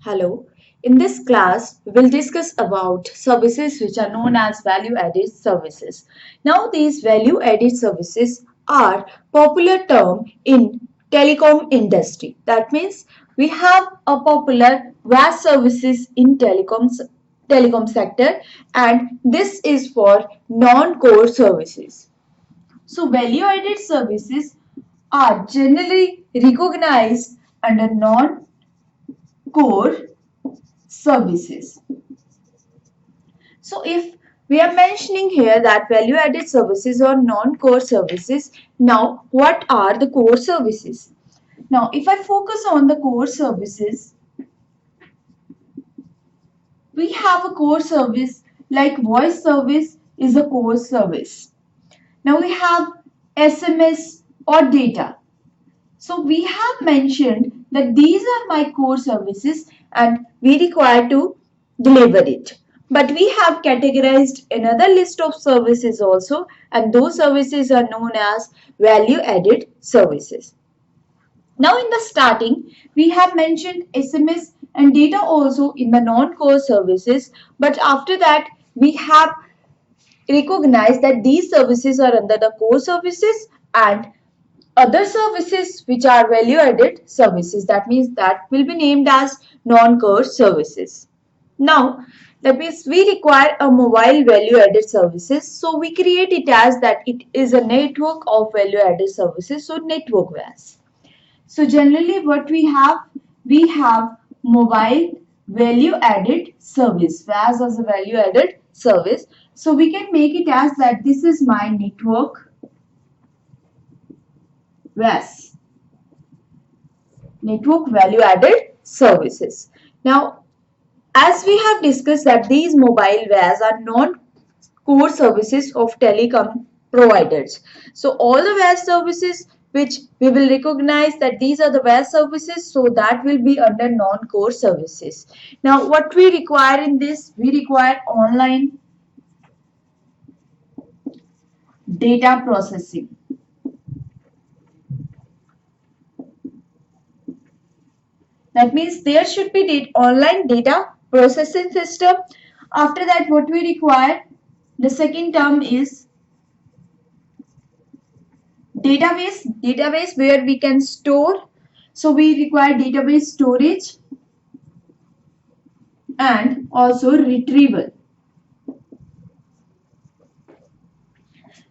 Hello. In this class, we will discuss about services which are known as value-added services. Now, these value-added services are popular term in telecom industry. That means we have a popular vast services in telecom sector, and this is for non-core services. So, value-added services are generally recognized under non-core services. So if we are mentioning here that value added services or non-core services, now what are the core services? Now if I focus on the core services, we have a core service like voice service is a core service. Now we have SMS or data. So we have mentioned that these are my core services and we require to deliver it. But we have categorized another list of services also, and those services are known as value added services. Now in the starting, we have mentioned SMS and data also in the non-core services, but after that we have recognized that these services are under the core services and other services which are value added services, that means that will be named as non-core services. Now that means we require a mobile value added services, so we create it as that it is a network of value added services, so network VAS. So generally what we have mobile value added service, VAS as a value added service. So we can make it as that this is my network VAS, network value added services. Now, as we have discussed that these mobile VAS are non-core services of telecom providers. So all the VAS services which we will recognize that these are the VAS services, so that will be under non-core services. Now what we require in this, we require online data processing. That means there should be online data processing system. After that, what we require, the second term is database where we can store. So we require database storage and also retrieval.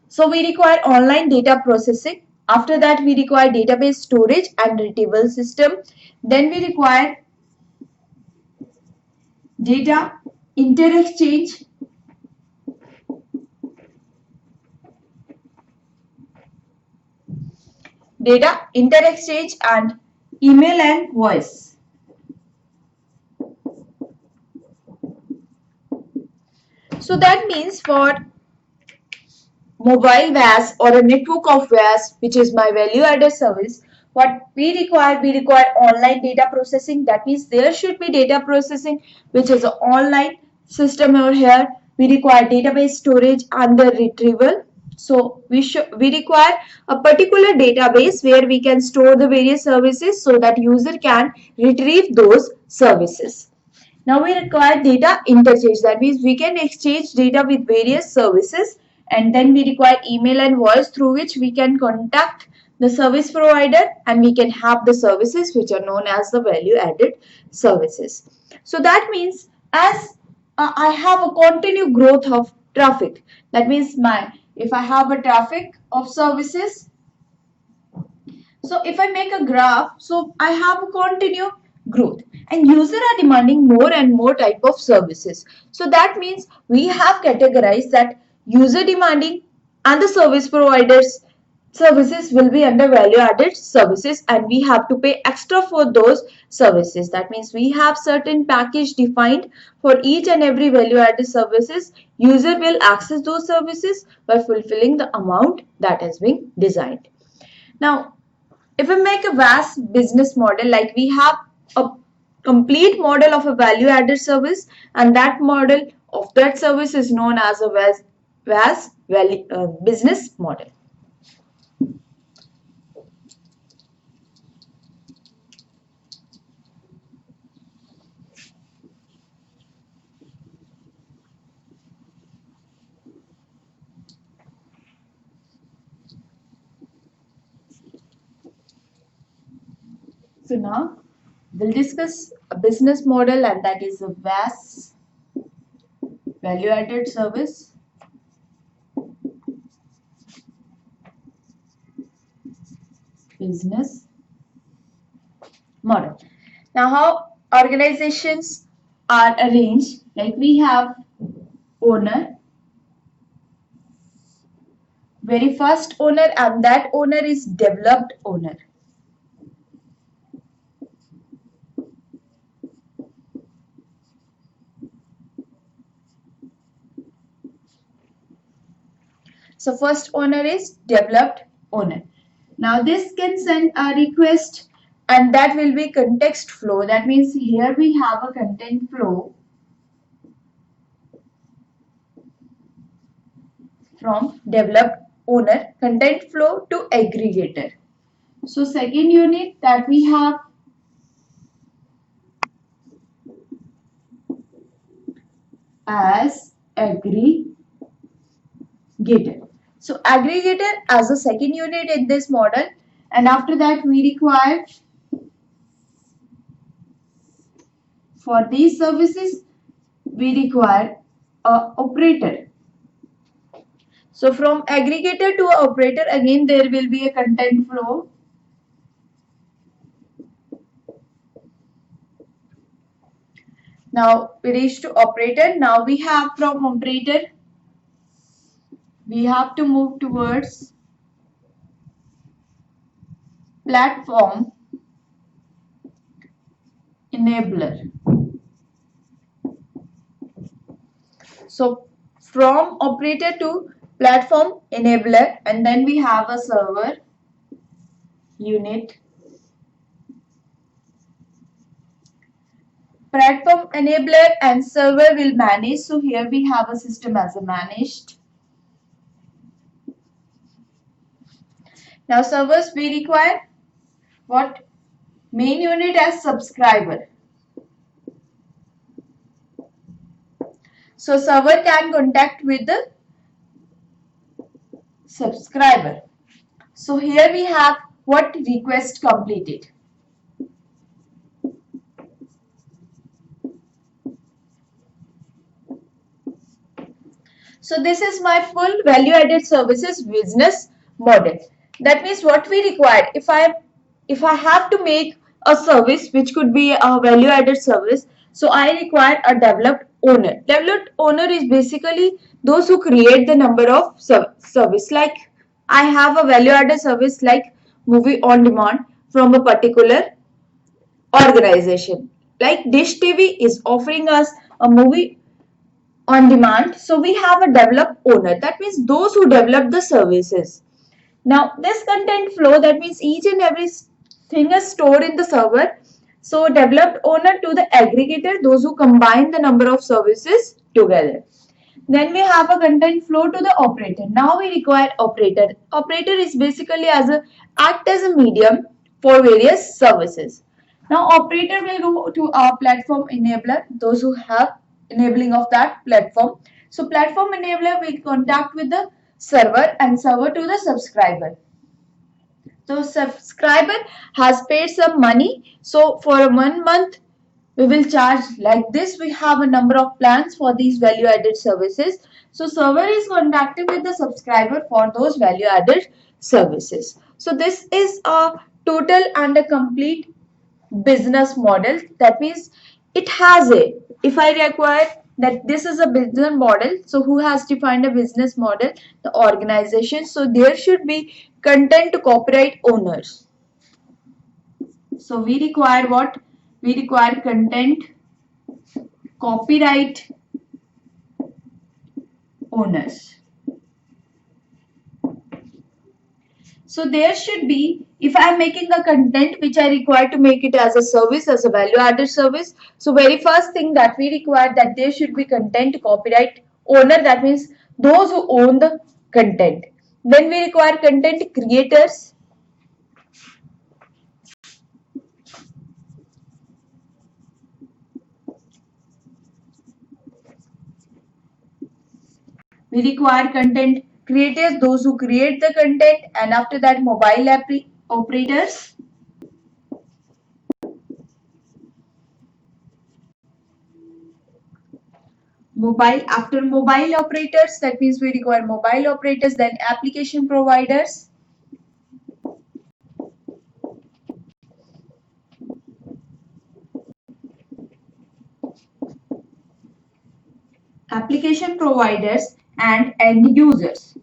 So we require online data processing. After that, we require database storage and retrieval system. Then we require data interexchange, and email and voice. So that means for mobile VAS or a network of VAS, which is my value added service, what we require online data processing. That means there should be data processing, which is an online system over here. We require database storage and the retrieval. So we require a particular database where we can store the various services so that user can retrieve those services. Now we require data interchange. That means we can exchange data with various services, and then we require email and voice through which we can contact the service provider and we can have the services which are known as the value added services. So that means as I have a continued growth of traffic, that means if I have a traffic of services, so if I make a graph, so I have a continued growth and users are demanding more and more type of services. So that means we have categorized that user demanding and the service providers services will be under value added services, and we have to pay extra for those services. That means we have certain package defined for each and every value added services. User will access those services by fulfilling the amount that has been designed. Now if we make a vast business model, like we have a complete model of a value added service, and that model of that service is known as a vast business model. So now we'll discuss a business model, and that is a VAS, value added service business model. Now, how organizations are arranged, like we have owner, very first owner, and that owner is developed owner. So first owner is developed owner. Now this can send a request, and that will be context flow. That means here we have a content flow from developed owner, content flow to aggregator. So second unit that we have as aggregator. So aggregator as a second unit in this model, and after that we require for these services we require a operator. So from aggregator to operator, again there will be a content flow. Now we reach to operator. Now we have from operator, we have to move towards platform enabler. So from operator to platform enabler, and then we have a server unit. Platform enabler and server will manage. So here we have a system as a managed. Now servers we require what? Main unit as subscriber. So server can contact with the subscriber. So here we have what? Request completed. So this is my full value added services business model. That means what we require, if I have to make a service which could be a value added service, so I require a developed owner. Developed owner is basically those who create the number of service. Like I have a value added service like movie on demand from a particular organization. Like Dish TV is offering us a movie on demand. So we have a developed owner. That means those who develop the services. Now this content flow, that means each and every thing is stored in the server. So developed owner to the aggregator, those who combine the number of services together. Then we have a content flow to the operator. Now we require operator. Operator is basically act as a medium for various services. Now operator will go to our platform enabler, those who have enabling of that platform. So platform enabler will contact with the server and server to the subscriber. So subscriber has paid some money. So for 1 month we will charge like this. We have a number of plans for these value added services. So server is contacting with the subscriber for those value added services. So this is a total and a complete business model. That means it has a, if I require that this is a business model, so who has defined a business model? The organization. So there should be content copyright owners. So we require what? We require content copyright owners. So there should be, if I am making a content which I require to make it as a service, as a value added service, so very first thing that we require, that there should be content copyright owner. That means those who own the content. Then we require content creators. We require content creators, those who create the content, and after that mobile app operators. mobile. After mobile operators, that means we require mobile operators, then application providers. Application providers and end users.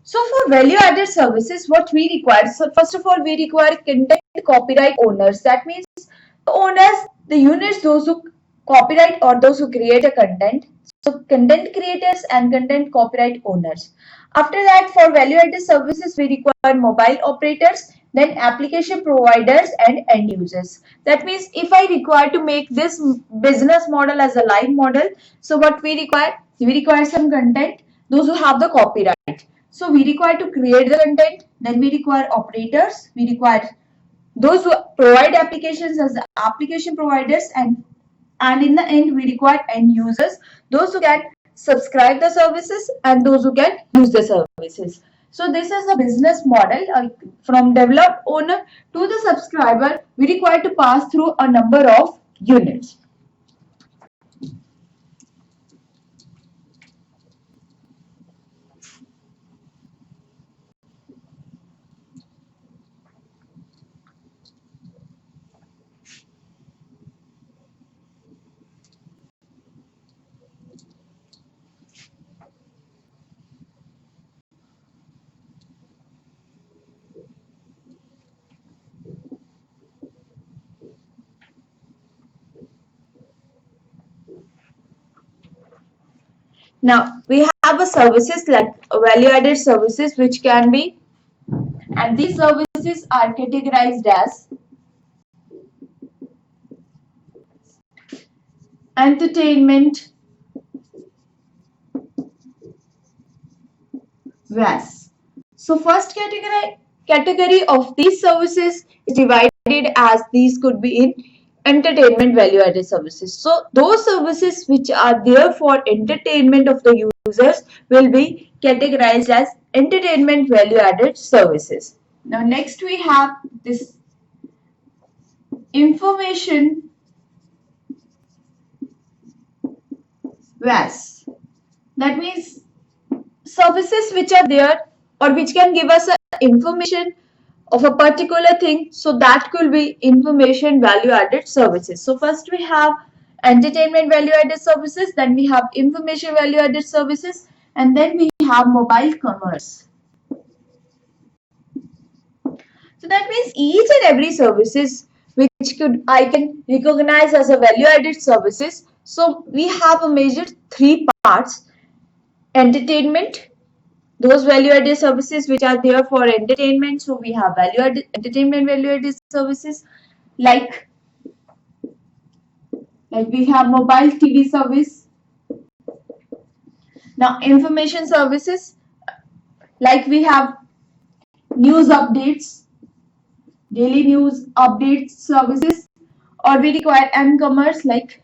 So for value added services, what we require, so first of all, we require content copyright owners. That means the owners, the units, those who copyright or those who create a content. So content creators and content copyright owners. After that, for value added services, we require mobile operators, then application providers and end users. That means if I require to make this business model as a live model, so what we require? We require some content, those who have the copyright. So we require to create the content, then we require operators, we require those who provide applications as the application providers, and in the end we require end users, those who can subscribe the services and those who can use the services. So this is a business model. From develop owner to the subscriber, we require to pass through a number of units. Now we have a services like value added services which can be, and these services are categorized as entertainment, VAS. So first category of these services is divided as these could be in entertainment value added services. So those services which are there for entertainment of the users will be categorized as entertainment value added services. Now next we have this information VAS. That means services which are there or which can give us information of a particular thing, so that could be information value added services. So first we have entertainment value added services, then we have information value added services, and then we have mobile commerce. So that means each and every services which I can recognize as a value added services. So we have a major three parts: entertainment, those value added services which are there for entertainment. So we have value added entertainment value added services like we have mobile TV service. Now information services, like we have news updates, daily news updates services, or we require m-commerce, like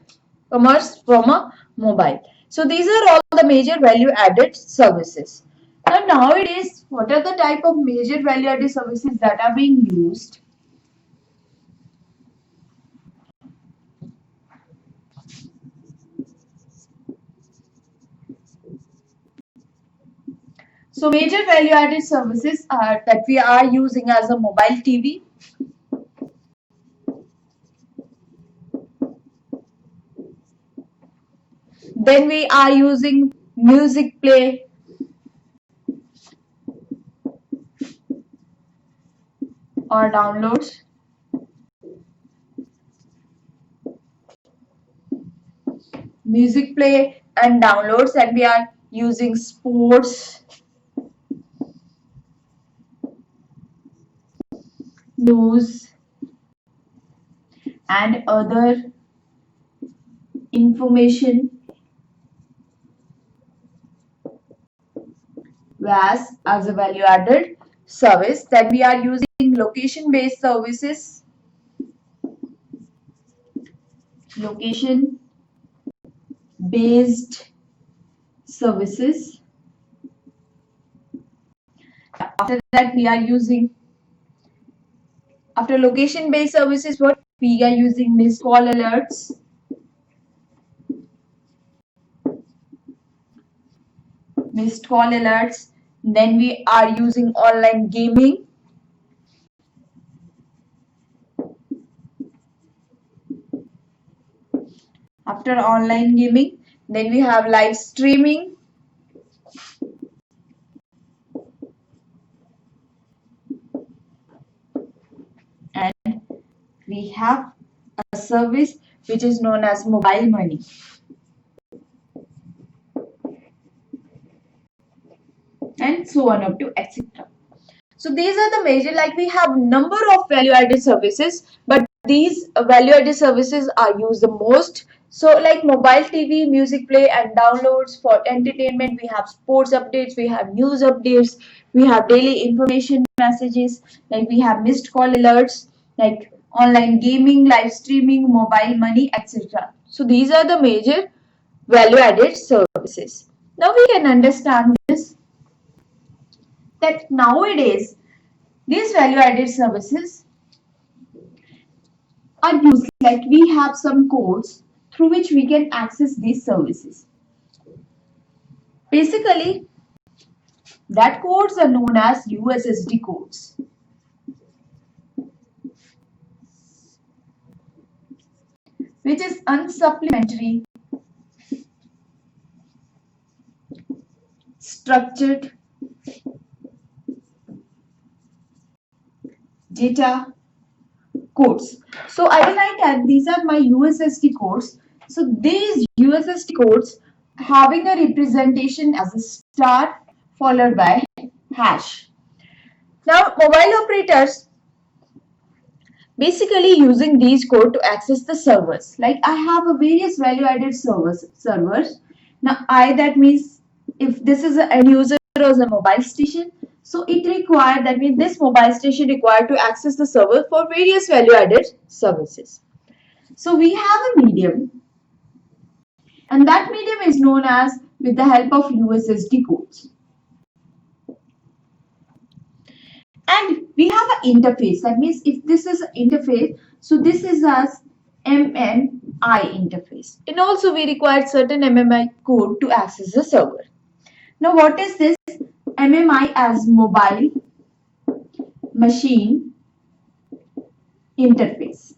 commerce from a mobile. So these are all the major value added services. Now nowadays, what are the type of major value added services that are being used? So major value added services are that we are using as a mobile TV, then we are using music play, or downloads, music play and downloads, and we are using sports, news, and other information VAS as a value added service. Then we are using location based services, location based services. After that we are using, after location based services, what we are using missed call alerts, missed call alerts. Then we are using online gaming. After online gaming, then we have live streaming. And we have a service which is known as mobile money. And so on up to etc. So these are the major, like we have number of value added services, but these value added services are used the most. So like mobile TV, music play and downloads for entertainment, we have sports updates, we have news updates, we have daily information messages, like we have missed call alerts, like online gaming, live streaming, mobile money, etc. So these are the major value added services. Now we can understand this, that nowadays these value added services are used, like we have some codes through which we can access these services. Basically, that codes are known as USSD codes. Which is unsupplementary structured data codes. So I will write that these are my USSD codes. So these USSD codes having a representation as a star followed by hash. Now mobile operators basically using these code to access the servers. Like I have a various value added servers. Now I, that means if this is an end user or a mobile station, so it required, that means this mobile station required to access the server for various value added services. So we have a medium, and that medium is known as with the help of USSD codes. And we have an interface, that means if this is an interface, so this is as MMI interface. And also we require certain MMI code to access the server. Now what is this MMI? As mobile machine interface.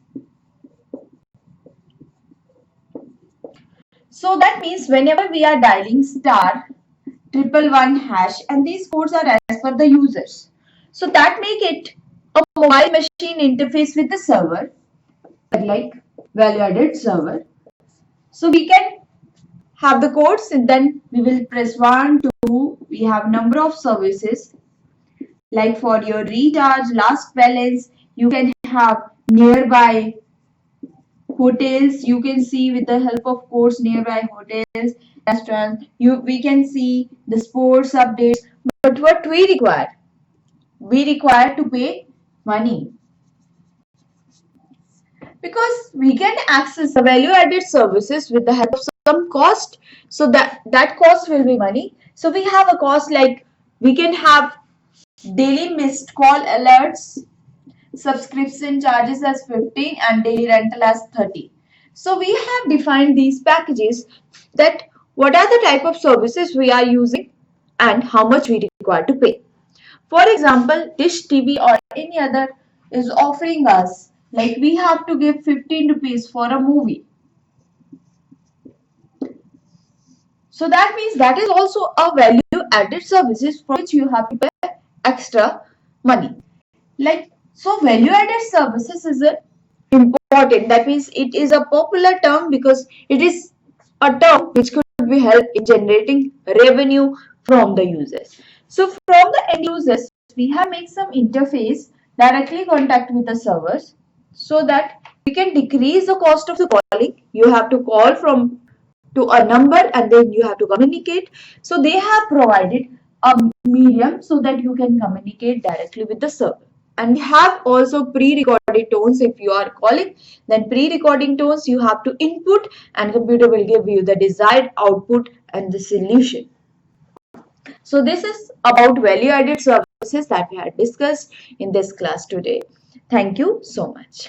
So that means whenever we are dialing star 111 hash, and these codes are as per the users, so that make it a mobile machine interface with the server, like value added server. So we can have the codes, and then we will press 1, 2, we have number of services, like for your recharge, last balance, you can have nearby hotels, you can see with the help of codes nearby hotels, restaurants, we can see the sports updates. But what we require? We require to pay money, because we can access the value added services with the help of some cost, so that cost will be money. So we have a cost, like we can have daily missed call alerts, subscription charges as 15 and daily rental as 30. So we have defined these packages, that what are the type of services we are using and how much we require to pay. For example, Dish TV or any other is offering us, like we have to give 15 rupees for a movie. So that means that is also a value added services for which you have to pay extra money. Like, so value added services is important. That means it is a popular term because it is a term which could be help in generating revenue from the users. So from the end users, we have made some interface directly contact with the servers, so that we can decrease the cost of the calling. You have to call from to a number and then you have to communicate. So they have provided a medium so that you can communicate directly with the server. And we have also pre-recorded tones. If you are calling, then pre-recording tones you have to input, and computer will give you the desired output and the solution. So this is about value added services that we had discussed in this class today. Thank you so much.